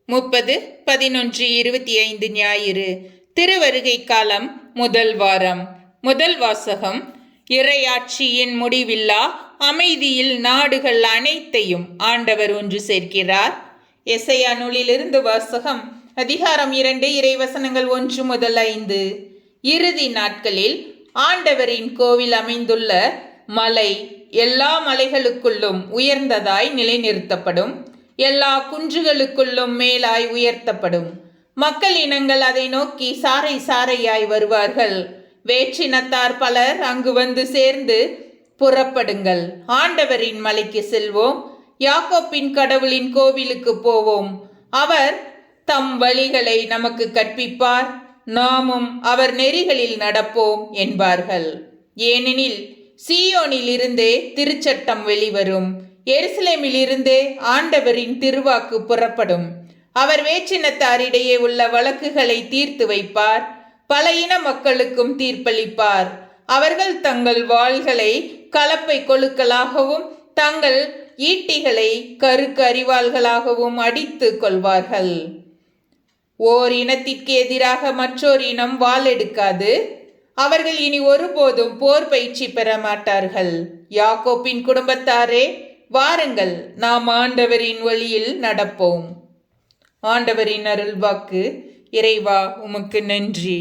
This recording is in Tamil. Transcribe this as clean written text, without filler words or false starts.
30-11-25 ஞாயிறு திருவருகை காலம் முதல் வாரம். முதல் வாசகம். இறையாட்சியின் முடிவில்லா அமைதியில் நாடுகள் அனைத்தையும் ஆண்டவர் ஒன்று சேர்க்கிறார். எசையா நூலிலிருந்து வாசகம். அதிகாரம் 2, இறைவசனங்கள் 1-5. இறுதி நாட்களில் ஆண்டவரின் கோவில் அமைந்துள்ள மலை எல்லா மலைகளுக்குள்ளும் உயர்ந்ததாய் நிலைநிறுத்தப்படும். எல்லா குன்றுகளுக்குள்ளும் மேலாய் உயர்த்தப்படும். மக்கள் இனங்கள் அதை நோக்கி சாறை சாறையாய் வருவார்கள். வேற்றினத்தார் பலர் அங்கு வந்து சேர்ந்து, புறப்படுங்கள், ஆண்டவரின் மலைக்கு செல்வோம், யாக்கோப்பின் கடவுளின் கோவிலுக்கு போவோம். அவர் தம் வழிகளை நமக்கு கற்பிப்பார், நாமும் அவர் நெறிகளில் நடப்போம் என்பார்கள். ஏனெனில் சீயோனில் இருந்தே திருச்சட்டம் வெளிவரும், எருசலேமிலிருந்தே ஆண்டவரின் திருவாக்கு புறப்படும். அவர் வேற்றினத்தாரிடையே உள்ள வழக்குகளை தீர்த்து வைப்பார், பல இன மக்களுக்கும் தீர்ப்பளிப்பார். அவர்கள் தங்கள் வாள்களை கலப்பை கொழுக்களாகவும் தங்கள் ஈட்டிகளை கருக்கு அரிவாள்களாகவும் அடித்து கொள்வார்கள். ஓர் இனத்திற்கு எதிராக மற்றொரு இனம் வாள் எடுக்காது. அவர்கள் இனி ஒருபோதும் போர் பயிற்சி பெற மாட்டார்கள். யாக்கோப்பின் குடும்பத்தாரே, வாருங்கள், நாம் ஆண்டவரின் வழியில் நடப்போம். ஆண்டவரின் அருள்வாக்கு. இறைவா, உமக்கு நன்றி.